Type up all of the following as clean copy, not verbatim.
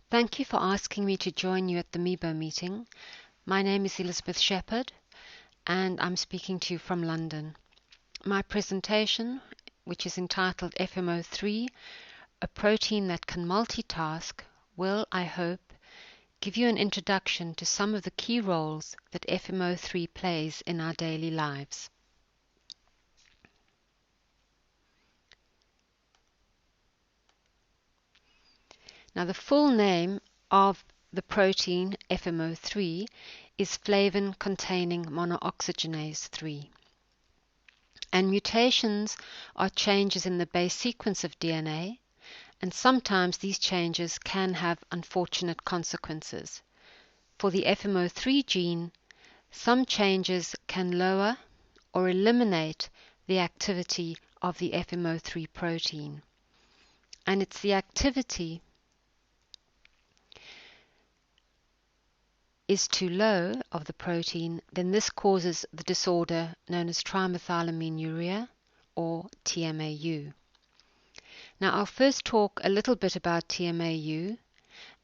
Thank you for asking me to join you at the MEBO meeting. My name is Elizabeth Shephard and I'm speaking to you from London. My presentation, which is entitled FMO3, a protein that can multitask, will, I hope, give you an introduction to some of the key roles that FMO3 plays in our daily lives. Now, the full name of the protein FMO3 is flavin-containing monooxygenase 3. And mutations are changes in the base sequence of DNA, and sometimes these changes can have unfortunate consequences. For the FMO3 gene, some changes can lower or eliminate the activity of the FMO3 protein. And it's the activity is too low of the protein, then this causes the disorder known as trimethylamine or TMAU. Now I'll first talk a little bit about TMAU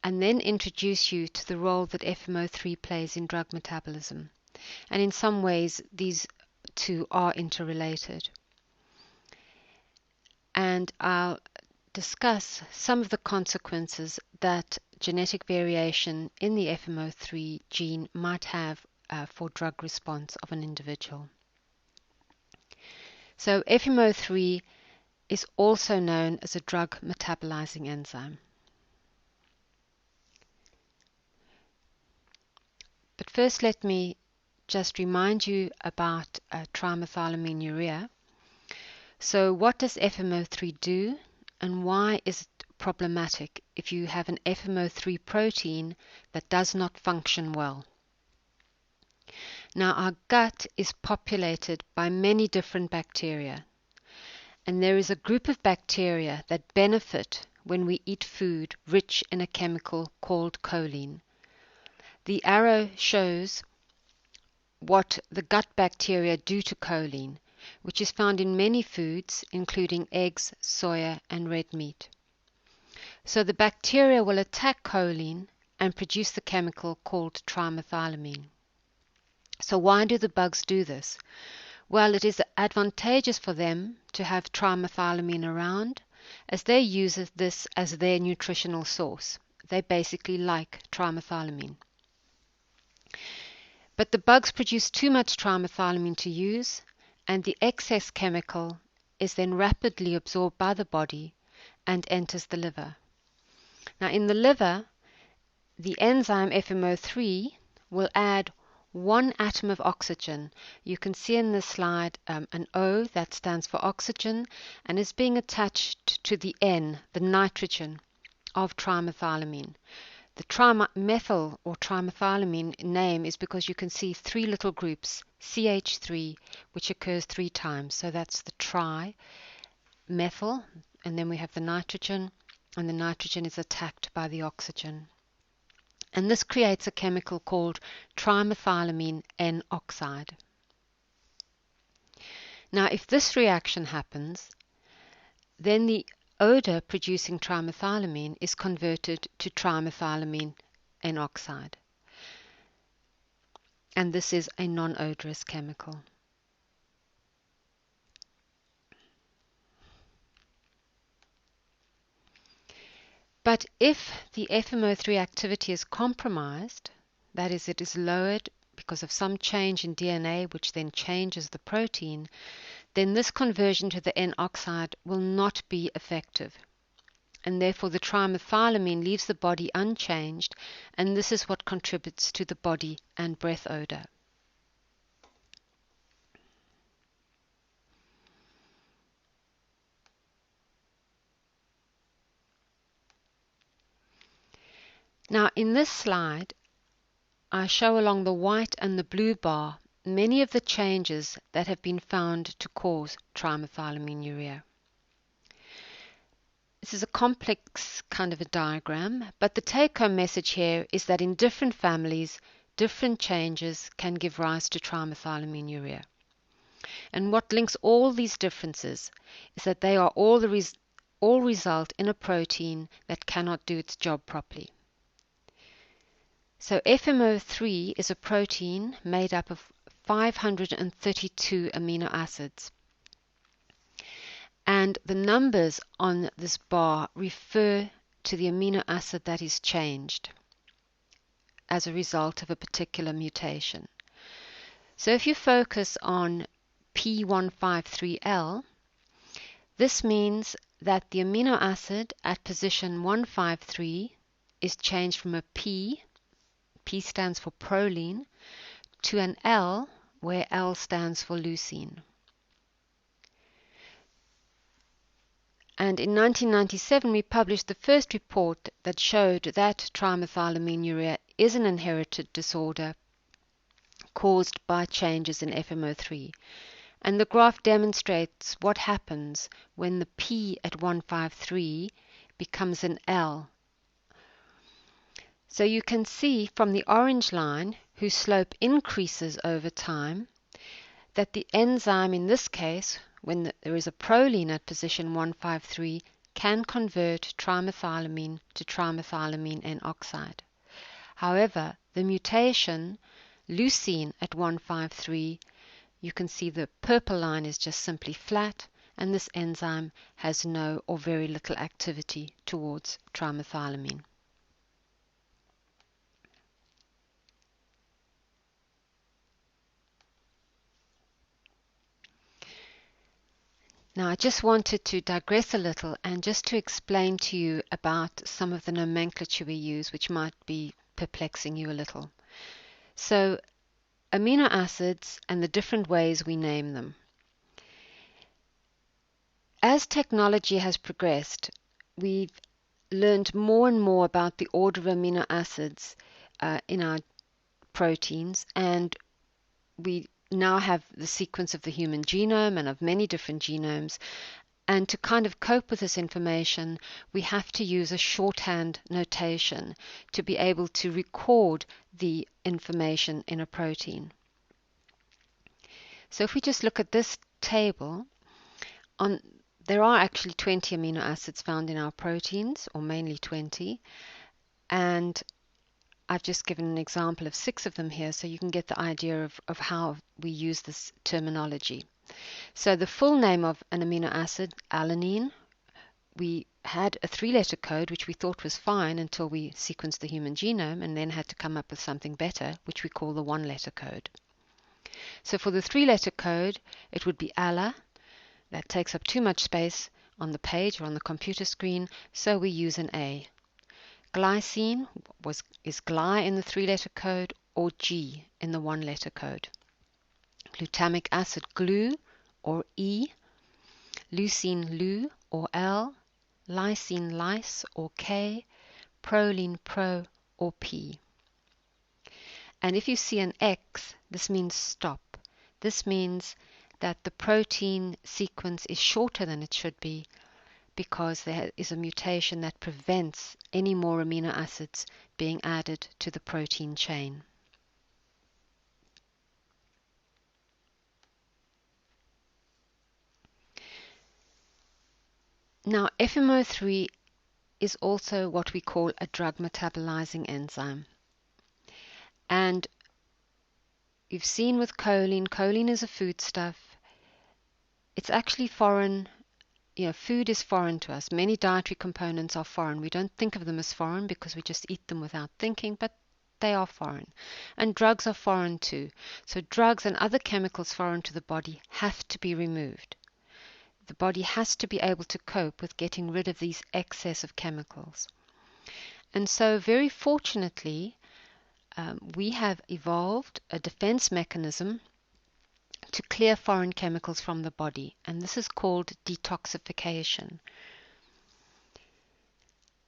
and then introduce you to the role that FMO3 plays in drug metabolism. And in some ways these two are interrelated. And I'll discuss some of the consequences that genetic variation in the FMO3 gene might have for drug response of an individual. So FMO3 is also known as a drug metabolizing enzyme. But first let me just remind you about trimethylamine. So what does FMO3 do, and why is it problematic if you have an FMO3 protein that does not function well? Now, our gut is populated by many different bacteria, and there is a group of bacteria that benefit when we eat food rich in a chemical called choline. The arrow shows what the gut bacteria do to choline, which is found in many foods, including eggs, soya, and red meat. So the bacteria will attack choline and produce the chemical called trimethylamine. So why do the bugs do this? Well, it is advantageous for them to have trimethylamine around, as they use this as their nutritional source. They basically like trimethylamine. But the bugs produce too much trimethylamine to use, and the excess chemical is then rapidly absorbed by the body and enters the liver. Now in the liver, the enzyme FMO3 will add one atom of oxygen. You can see in this slide an O that stands for oxygen and is being attached to the N, the nitrogen of trimethylamine. The trimethyl or trimethylamine name is because you can see three little groups, CH3, which occurs 3 times. So that's the tri-methyl, and then we have the nitrogen, and the nitrogen is attacked by the oxygen. And this creates a chemical called trimethylamine N oxide. Now, if this reaction happens, then the odor-producing trimethylamine is converted to trimethylamine N oxide. And this is a non-odorous chemical. But if the FMO3 activity is compromised, that is, it is lowered because of some change in DNA which then changes the protein, then this conversion to the N oxide will not be effective. And therefore the trimethylamine leaves the body unchanged, and this is what contributes to the body and breath odor. Now in this slide, I show along the white and the blue bar many of the changes that have been found to cause trimethylamine. This is a complex kind of a diagram, but the take-home message here is that in different families, different changes can give rise to trimethylamine. And what links all these differences is that they are all result in a protein that cannot do its job properly. So FMO3 is a protein made up of 532 amino acids. And the numbers on this bar refer to the amino acid that is changed as a result of a particular mutation. So if you focus on P153L, this means that the amino acid at position 153 is changed from a P stands for proline, to an L, where L stands for leucine. And in 1997, we published the first report that showed that trimethylamine is an inherited disorder caused by changes in FMO3. And the graph demonstrates what happens when the P at 153 becomes an L. So you can see from the orange line, whose slope increases over time, that the enzyme in this case, when there is a proline at position 153, can convert trimethylamine to trimethylamine N-oxide. However, the mutation leucine at 153, you can see the purple line is just simply flat, and this enzyme has no or very little activity towards trimethylamine. Now, I just wanted to digress a little and just to explain to you about some of the nomenclature we use, which might be perplexing you a little. So, amino acids and the different ways we name them. As technology has progressed, we've learned more and more about the order of amino acids in our proteins, and we now have the sequence of the human genome and of many different genomes. And to kind of cope with this information, we have to use a shorthand notation to be able to record the information in a protein. So if we just look at this table, there are actually 20 amino acids found in our proteins, or mainly 20, and I've just given an example of 6 of them here, so you can get the idea of how we use this terminology. So the full name of an amino acid, alanine, we had a 3-letter code, which we thought was fine until we sequenced the human genome, and then had to come up with something better, which we call the 1-letter code. So for the 3-letter code, it would be ALA. That takes up too much space on the page or on the computer screen, so we use an A. Glycine is gly in the 3-letter code, or G in the 1-letter code. Glutamic acid, GLU, or E. Leucine, LU, or L. Lysine, lys, or K. Proline, pro, or P. And if you see an X, this means stop. This means that the protein sequence is shorter than it should be, because there is a mutation that prevents any more amino acids being added to the protein chain. Now, FMO3 is also what we call a drug metabolizing enzyme. And you've seen with choline, choline is a foodstuff. It's actually foreign. Food is foreign to us. Many dietary components are foreign. We don't think of them as foreign because we just eat them without thinking, but they are foreign. And drugs are foreign too. So drugs and other chemicals foreign to the body have to be removed. The body has to be able to cope with getting rid of these excess of chemicals. And so very fortunately, we have evolved a defense mechanism to clear foreign chemicals from the body, and this is called detoxification.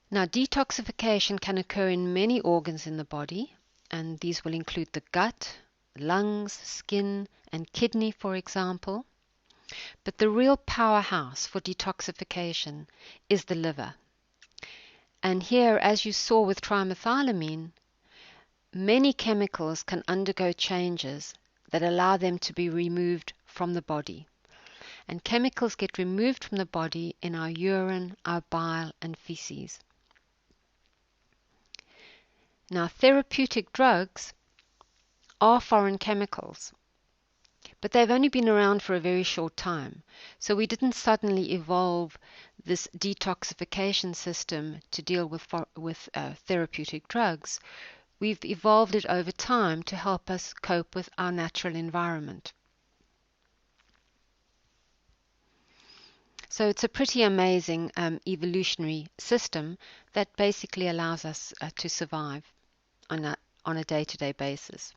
Now, detoxification can occur in many organs in the body, and these will include the gut, lungs, skin, and kidney, for example. But the real powerhouse for detoxification is the liver. And here, as you saw with trimethylamine, many chemicals can undergo changes that allow them to be removed from the body. And chemicals get removed from the body in our urine, our bile, and feces. Now, therapeutic drugs are foreign chemicals, but they've only been around for a very short time. So we didn't suddenly evolve this detoxification system to deal with therapeutic drugs. We've evolved it over time to help us cope with our natural environment. So it's a pretty amazing evolutionary system that basically allows us to survive on a day-to-day basis.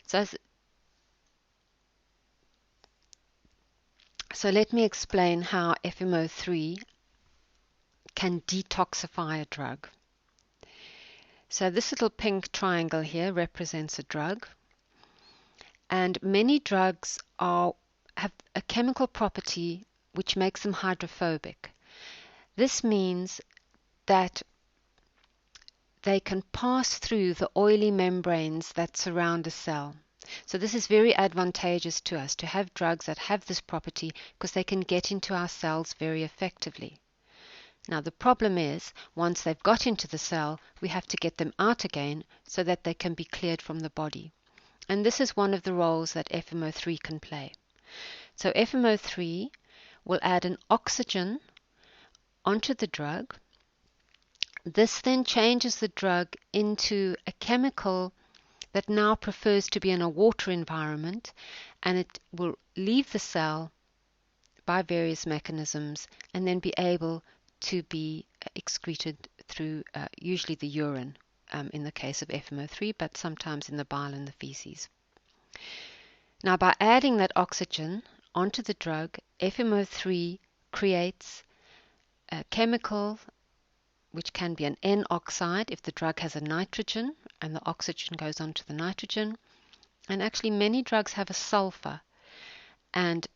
So let me explain how FMO3 can detoxify a drug. So this little pink triangle here represents a drug, and many drugs have a chemical property which makes them hydrophobic. This means that they can pass through the oily membranes that surround a cell. So this is very advantageous to us to have drugs that have this property because they can get into our cells very effectively. Now the problem is, once they've got into the cell, we have to get them out again so that they can be cleared from the body. And this is one of the roles that FMO3 can play. So FMO3 will add an oxygen onto the drug. This then changes the drug into a chemical that now prefers to be in a water environment, and it will leave the cell by various mechanisms and then be able to be excreted through usually the urine in the case of FMO3, but sometimes in the bile and the feces. Now by adding that oxygen onto the drug, FMO3 creates a chemical which can be an N oxide if the drug has a nitrogen and the oxygen goes onto the nitrogen. And actually many drugs have a sulfur, and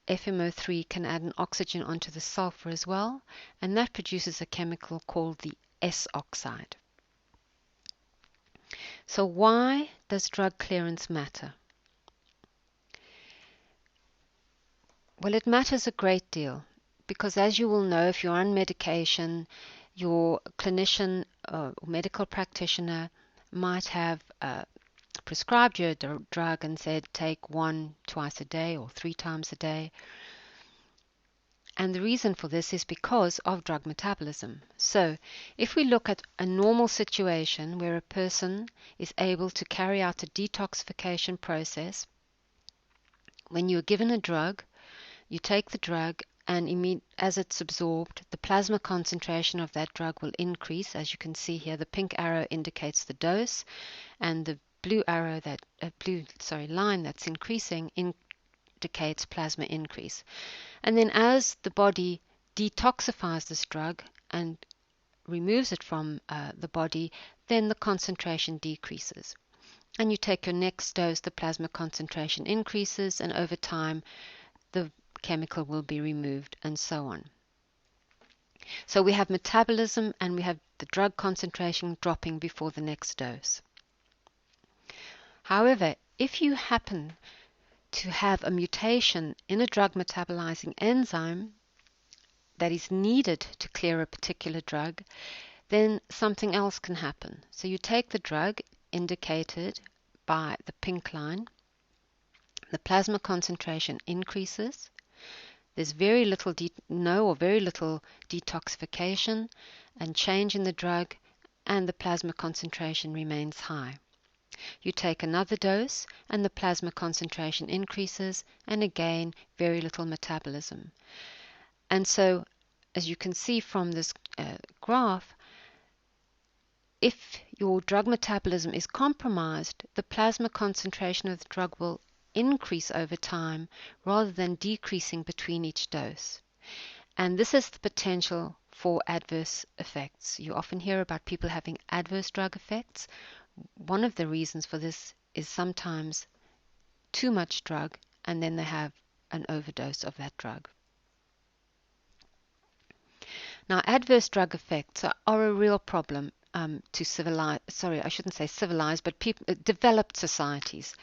FMO3 can add an oxygen onto the sulfur as well, and that produces a chemical called the S oxide. So why does drug clearance matter? Well, it matters a great deal because, as you will know, if you're on medication, your clinician or medical practitioner might have prescribed you a drug and said take 1 twice a day or 3 times a day. And the reason for this is because of drug metabolism. So if we look at a normal situation where a person is able to carry out a detoxification process, when you're given a drug, you take the drug, and as it's absorbed, the plasma concentration of that drug will increase. As you can see here, the pink arrow indicates the dose, and the blue line that's increasing indicates plasma increase. And then as the body detoxifies this drug and removes it from the body, then the concentration decreases. And you take your next dose, the plasma concentration increases, and over time the chemical will be removed, and so on. So we have metabolism and we have the drug concentration dropping before the next dose. However, if you happen to have a mutation in a drug metabolizing enzyme that is needed to clear a particular drug, then something else can happen. So you take the drug indicated by the pink line, the plasma concentration increases, there's very little very little detoxification and change in the drug, and the plasma concentration remains high. You take another dose and the plasma concentration increases, and again very little metabolism. And so, as you can see from this graph, if your drug metabolism is compromised, the plasma concentration of the drug will increase over time rather than decreasing between each dose. And this is the potential for adverse effects. You often hear about people having adverse drug effects. One of the reasons for this is sometimes too much drug, and then they have an overdose of that drug. Now, adverse drug effects are a real problem to developed societies,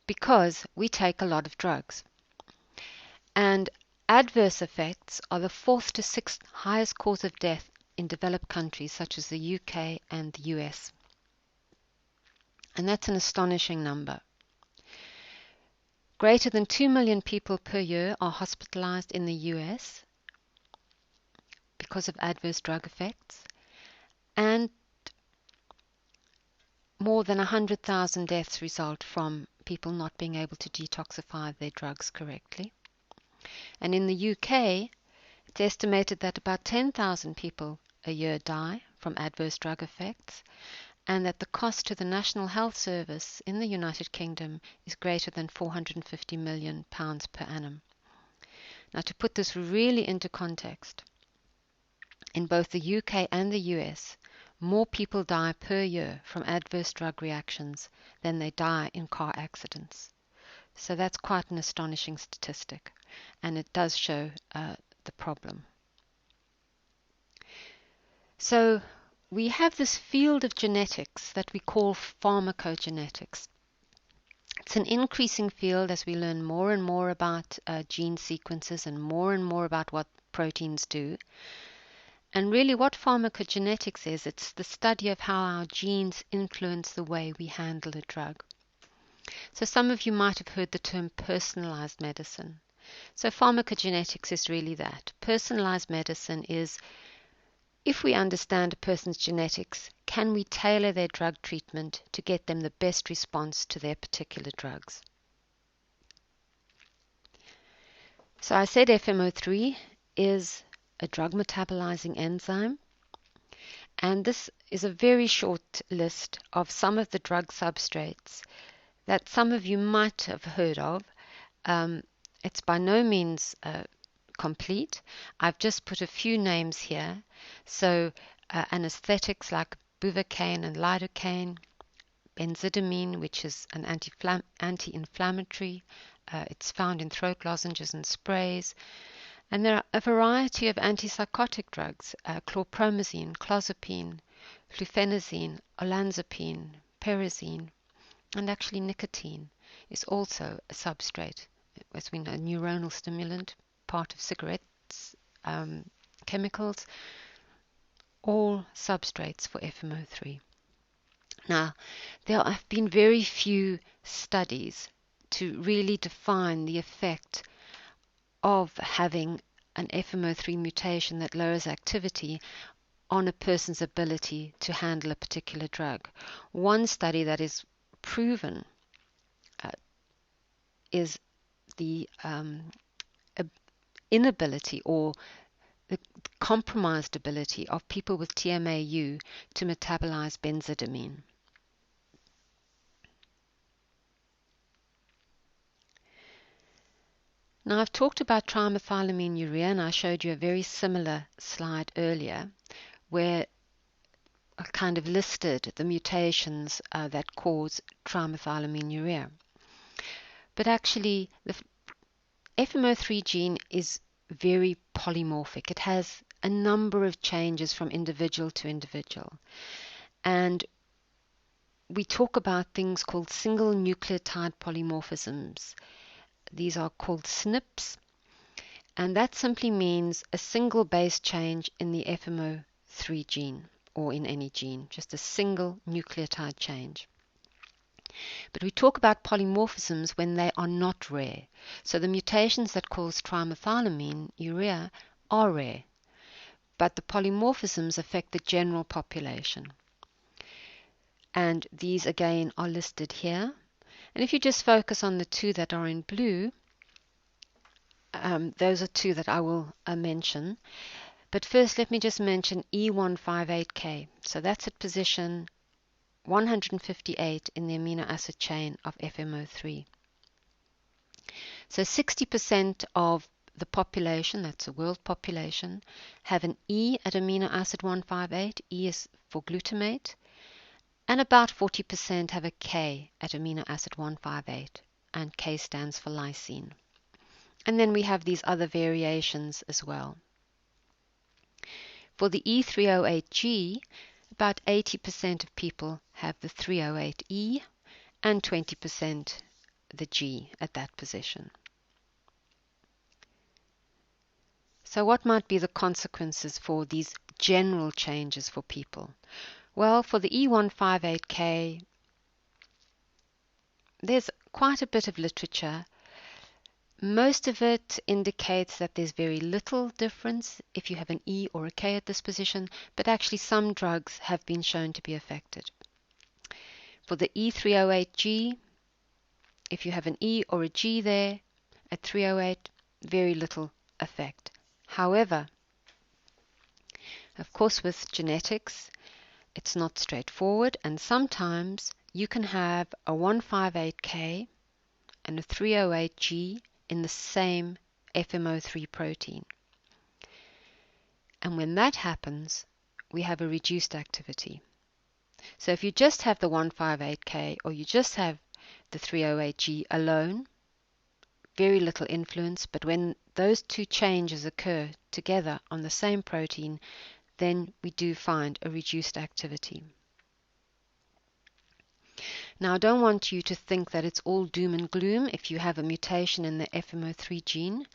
because we take a lot of drugs. And adverse effects are the 4th to 6th highest cause of death in developed countries such as the UK and the US. And that's an astonishing number. Greater than 2 million people per year are hospitalized in the US because of adverse drug effects, and more than 100,000 deaths result from people not being able to detoxify their drugs correctly. And in the UK, it's estimated that about 10,000 people a year die from adverse drug effects, and that the cost to the National Health Service in the United Kingdom is greater than £450 million per annum. Now, to put this really into context, in both the UK and the US, more people die per year from adverse drug reactions than they die in car accidents. So that's quite an astonishing statistic, and it does show the problem. So we have this field of genetics that we call pharmacogenetics. It's an increasing field as we learn more and more about gene sequences and more about what proteins do. And really what pharmacogenetics is, it's the study of how our genes influence the way we handle a drug. So some of you might have heard the term personalized medicine. So pharmacogenetics is really that. Personalized medicine is, if we understand a person's genetics, can we tailor their drug treatment to get them the best response to their particular drugs? So I said FMO3 is a drug metabolizing enzyme, and this is a very short list of some of the drug substrates that some of you might have heard of. It's by no means complete. I've just put a few names here. So anesthetics like bupivacaine and lidocaine, benzidamine, which is an anti-inflammatory. It's found in throat lozenges and sprays. And there are a variety of antipsychotic drugs, chlorpromazine, clozapine, flufenazine, olanzapine, pyrazine, and actually nicotine is also a substrate, as we know, neuronal stimulant, part of cigarettes, chemicals, all substrates for FMO3. Now, there have been very few studies to really define the effect of having an FMO3 mutation that lowers activity on a person's ability to handle a particular drug. One study that is proven is the inability or the compromised ability of people with TMAU to metabolize benzidamine. Now, I've talked about trimethylamine and I showed you a very similar slide earlier where I kind of listed the mutations that cause trimethylamine. But actually, the FMO3 gene is very polymorphic. It has a number of changes from individual to individual. And we talk about things called single nucleotide polymorphisms. These are called SNPs, and that simply means a single base change in the FMO3 gene, or in any gene, just a single nucleotide change. But we talk about polymorphisms when they are not rare. So the mutations that cause trimethylamine are rare, but the polymorphisms affect the general population. And these again are listed here. And if you just focus on the two that are in blue, those are two that I will mention. But first, let me just mention E158K. So that's at position 158 in the amino acid chain of FMO3. So 60% of the population, that's the world population, have an E at amino acid 158. E is for glutamate. And about 40% have a K at amino acid 158, and K stands for lysine. And then we have these other variations as well. For the E308G, about 80% of people have the 308E and 20% the G at that position. So what might be the consequences for these general changes for people? Well, for the E158K, there's quite a bit of literature. Most of it indicates that there's very little difference if you have an E or a K at this position, but actually some drugs have been shown to be affected. For the E308G, if you have an E or a G there at 308, very little effect. However, of course, with genetics, it's not straightforward, and sometimes you can have a 158K and a 308G in the same FMO3 protein. And when that happens, we have a reduced activity. So if you just have the 158K or you just have the 308G alone, very little influence, but when those two changes occur together on the same protein, then we do find a reduced activity. Now, I don't want you to think that it's all doom and gloom if you have a mutation in the FMO3 gene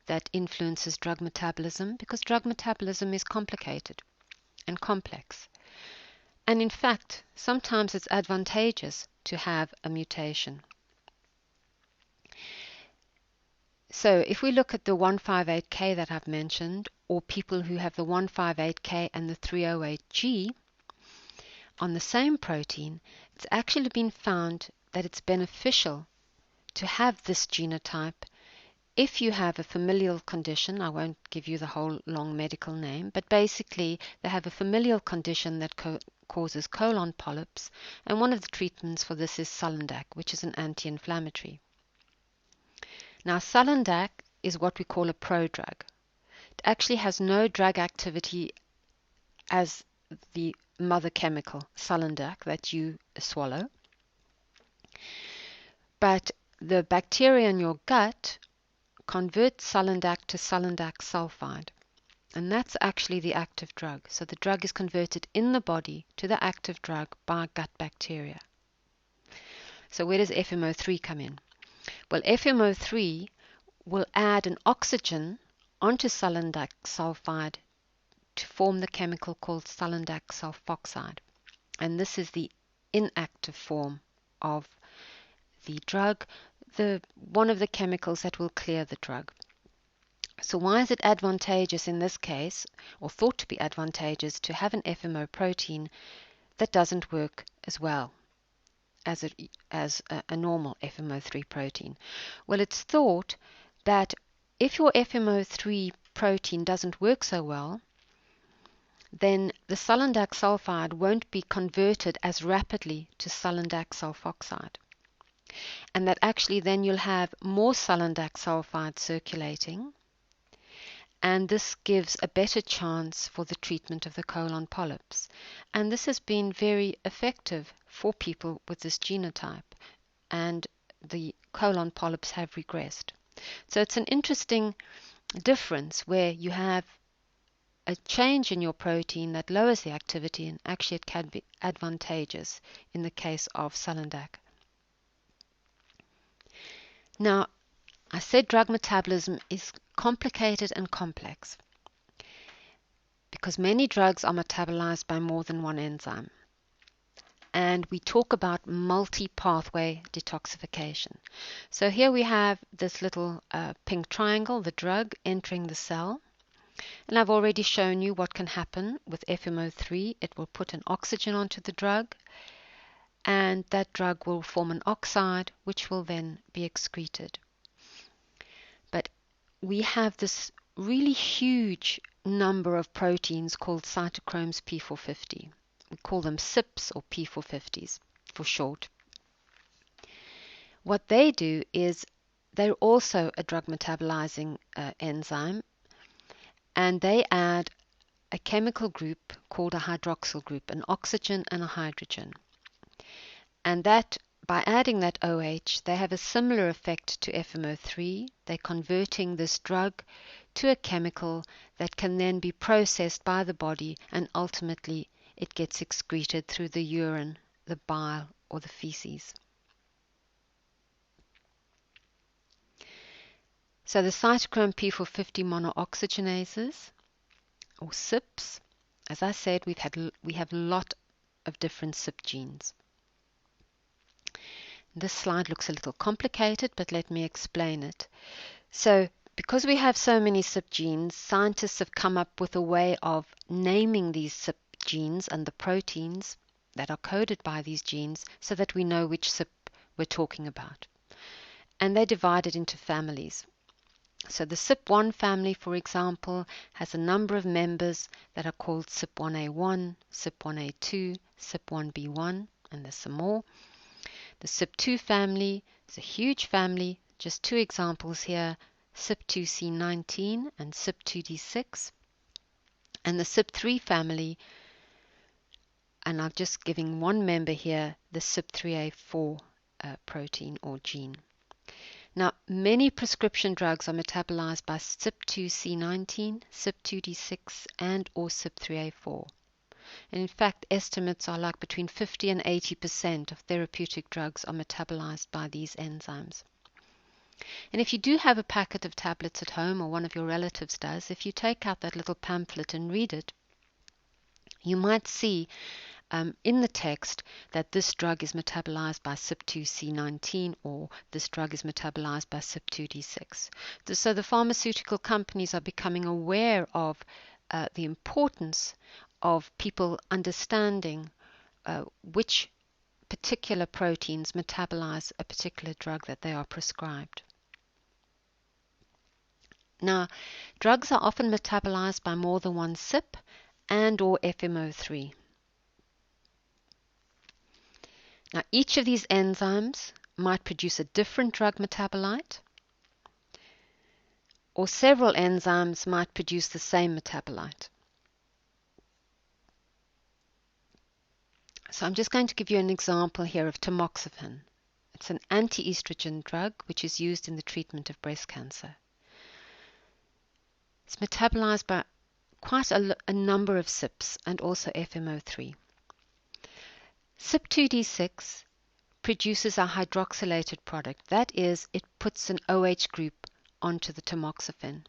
that influences drug metabolism, because drug metabolism is complicated and complex. And in fact, sometimes it's advantageous to have a mutation. So if we look at the 158K that I've mentioned, or people who have the 158K and the 308G on the same protein, it's actually been found that it's beneficial to have this genotype if you have a familial condition. I won't give you the whole long medical name, but basically they have a familial condition that causes colon polyps, and one of the treatments for this is Sulindac, which is an anti-inflammatory. Now, Sulindac is what we call a prodrug. It actually has no drug activity as the mother chemical, Sulindac, that you swallow. But the bacteria in your gut convert Sulindac to Sulindac sulfide, and that's actually the active drug. So the drug is converted in the body to the active drug by gut bacteria. So where does FMO3 come in? Well, FMO3 will add an oxygen onto Sulindac sulfide to form the chemical called Sulindac sulfoxide. And this is the inactive form of the drug, one of the chemicals that will clear the drug. So why is it advantageous in this case, or thought to be advantageous, to have an FMO protein that doesn't work as well as a normal FMO3 protein? Well, it's thought that if your FMO3 protein doesn't work so well, then the Sulindac sulfide won't be converted as rapidly to Sulindac sulfoxide. And that actually then you'll have more Sulindac sulfide circulating, and this gives a better chance for the treatment of the colon polyps. And this has been very effective for people with this genotype, and the colon polyps have regressed. So it's an interesting difference where you have a change in your protein that lowers the activity, and actually it can be advantageous in the case of Sulindac. Now, I said drug metabolism is complicated and complex because many drugs are metabolized by more than one enzyme. And we talk about multi-pathway detoxification. So here we have this little pink triangle, the drug entering the cell. And I've already shown you what can happen with FMO3. It will put an oxygen onto the drug, and that drug will form an oxide, which will then be excreted. But we have this really huge number of proteins called cytochromes P450. We call them CYPs or P450s for short. What they do is they're also a drug metabolizing enzyme, and they add a chemical group called a hydroxyl group, an oxygen and a hydrogen. And that, by adding that OH, they have a similar effect to FMO3. They're converting this drug to a chemical that can then be processed by the body, and ultimately it gets excreted through the urine, the bile, or the feces. So the cytochrome P450 monooxygenases, or CYPs, as I said, we have a lot of different CYP genes. This slide looks a little complicated, but let me explain it. So, because we have so many CYP genes, scientists have come up with a way of naming these CYP genes and the proteins that are coded by these genes so that we know which CYP we're talking about. And they're divided into families. So the CYP1 family, for example, has a number of members that are called CYP1A1, CYP1A2, CYP1B1, and there's some more. The CYP2 family is a huge family, just two examples here, CYP2C19 and CYP2D6. And the CYP3 family, and I'm just giving one member here, the CYP3A4 protein or gene. Now, many prescription drugs are metabolized by CYP2C19, CYP2D6, and or CYP3A4. And in fact, estimates are like between 50 and 80% of therapeutic drugs are metabolized by these enzymes. And if you do have a packet of tablets at home, or one of your relatives does, if you take out that little pamphlet and read it, you might see in the text that this drug is metabolized by CYP2C19 or this drug is metabolized by CYP2D6. So the pharmaceutical companies are becoming aware of the importance of people understanding which particular proteins metabolize a particular drug that they are prescribed. Now, drugs are often metabolized by more than one CYP and or FMO3. Now, each of these enzymes might produce a different drug metabolite, or several enzymes might produce the same metabolite. So I'm just going to give you an example here of tamoxifen. It's an anti-estrogen drug which is used in the treatment of breast cancer. It's metabolized by quite a number of CYPs and also FMO3. CYP2D6 produces a hydroxylated product. That is, it puts an OH group onto the tamoxifen.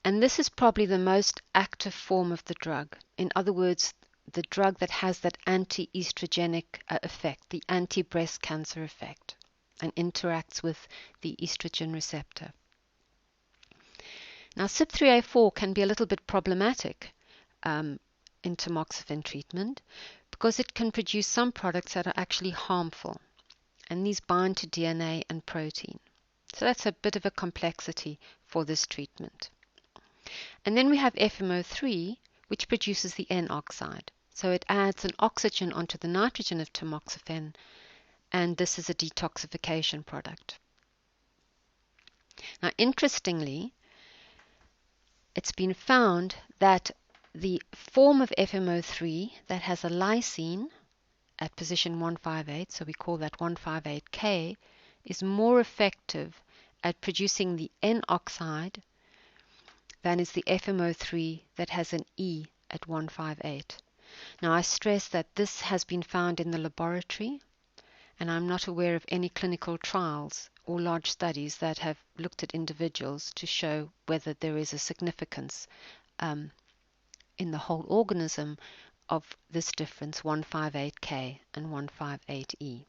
And this is probably the most active form of the drug. In other words, the drug that has that anti-estrogenic effect, the anti-breast cancer effect, and interacts with the estrogen receptor. Now, CYP3A4 can be a little bit problematic in tamoxifen treatment because it can produce some products that are actually harmful, and these bind to DNA and protein. So that's a bit of a complexity for this treatment. And then we have FMO3, which produces the N-oxide. So it adds an oxygen onto the nitrogen of tamoxifen, and this is a detoxification product. Now, interestingly, it's been found that the form of FMO3 that has a lysine at position 158, so we call that 158K, is more effective at producing the N-oxide than is the FMO3 that has an E at 158. Now, I stress that this has been found in the laboratory, and I'm not aware of any clinical trials or large studies that have looked at individuals to show whether there is a significance in the whole organism of this difference, 158K and 158E.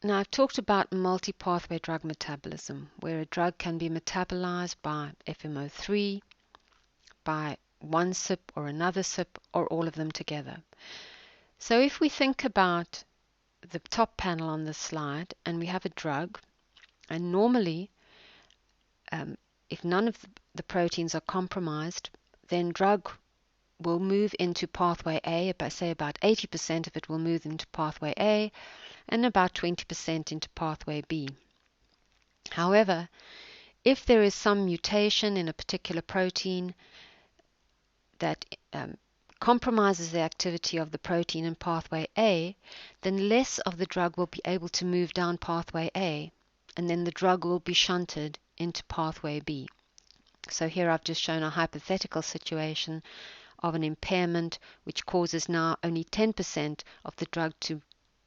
Now, I've talked about multi-pathway drug metabolism, where a drug can be metabolized by FMO3, by one CYP or another CYP, or all of them together. So if we think about the top panel on this slide, and we have a drug, and normally, if none of the proteins are compromised, then drug will move into pathway A, say about 80% of it will move into pathway A, and about 20% into pathway B. However, if there is some mutation in a particular protein that compromises the activity of the protein in pathway A, then less of the drug will be able to move down pathway A, and then the drug will be shunted into pathway B. So here I've just shown a hypothetical situation of an impairment which causes now only 10% of the drug to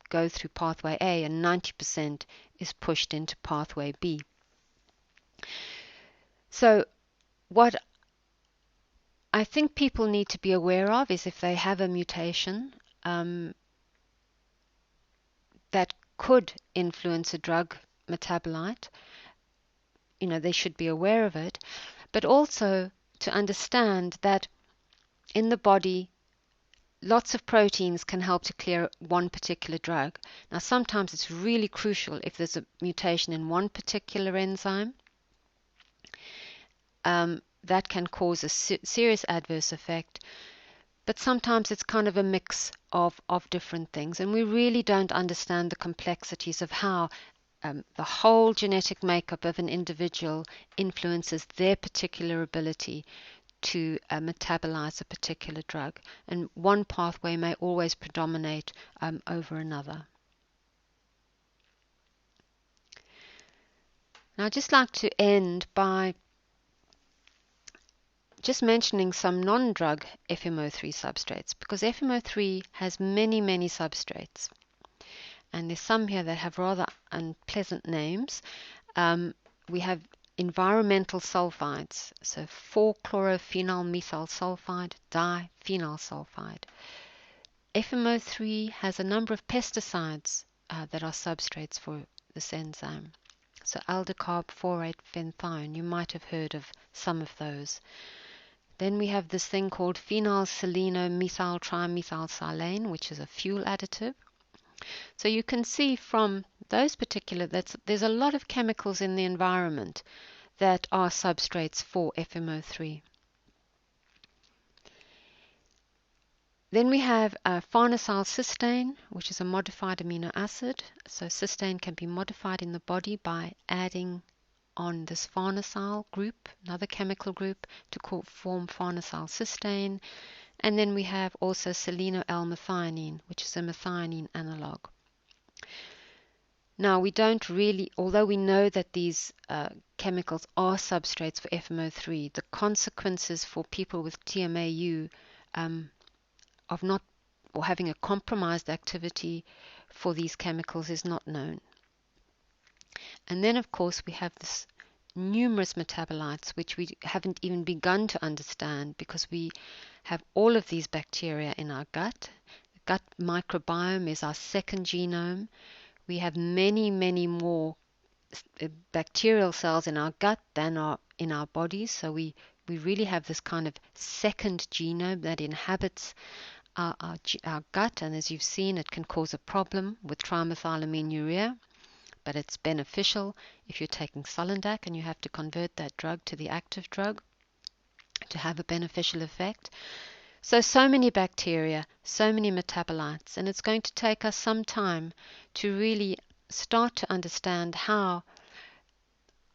go through pathway A and 90% is pushed into pathway B. So what I think people need to be aware of is if they have a mutation that could influence a drug metabolite, they should be aware of it, but also to understand that in the body, lots of proteins can help to clear one particular drug. Now, sometimes it's really crucial if there's a mutation in one particular enzyme. That can cause a serious adverse effect. But sometimes it's kind of a mix of different things. And we really don't understand the complexities of how the whole genetic makeup of an individual influences their particular ability to metabolize a particular drug. And one pathway may always predominate over another. Now, I'd just like to end by just mentioning some non-drug FMO3 substrates, because FMO3 has many, many substrates. And there's some here that have rather unpleasant names. We have environmental sulfides, so 4-chlorophenyl methyl sulfide, diphenyl sulfide. FMO3 has a number of pesticides that are substrates for this enzyme. So aldecarb 4,8-phenthine, you might have heard of some of those. Then we have this thing called phenylselenomethyl trimethylsilane, which is a fuel additive. So you can see from those particular, there's a lot of chemicals in the environment that are substrates for FMO3. Then we have farnesylcysteine, which is a modified amino acid. So cysteine can be modified in the body by adding on this farnesyl group, another chemical group, to form farnesylcysteine. And then we have also seleno-L-methionine, which is a methionine analog. Now, we don't really, although we know that these chemicals are substrates for FMO3, the consequences for people with TMAU of not or having a compromised activity for these chemicals is not known. And then, of course, we have this numerous metabolites which we haven't even begun to understand, because we have all of these bacteria in our gut. The gut microbiome is our second genome. We have many, many more bacterial cells in our gut than are in our bodies. So we really have this kind of second genome that inhabits our gut. And as you've seen, it can cause a problem with trimethylamine-urea. But it's beneficial if you're taking Solandac and you have to convert that drug to the active drug to have a beneficial effect. So many bacteria, so many metabolites, and it's going to take us some time to really start to understand how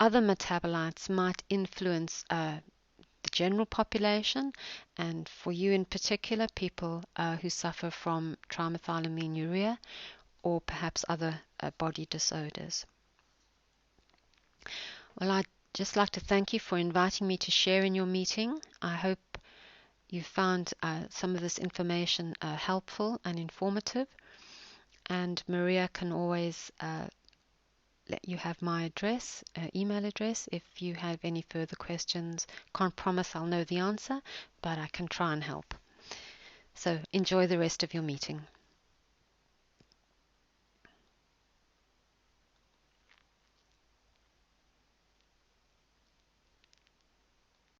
other metabolites might influence the general population, and for you in particular, people who suffer from trimethylamine-urea, or perhaps other body disorders. Well, I'd just like to thank you for inviting me to share in your meeting. I hope you found some of this information helpful and informative. And Maria can always let you have my address, email address, if you have any further questions. Can't promise I'll know the answer, but I can try and help. So enjoy the rest of your meeting.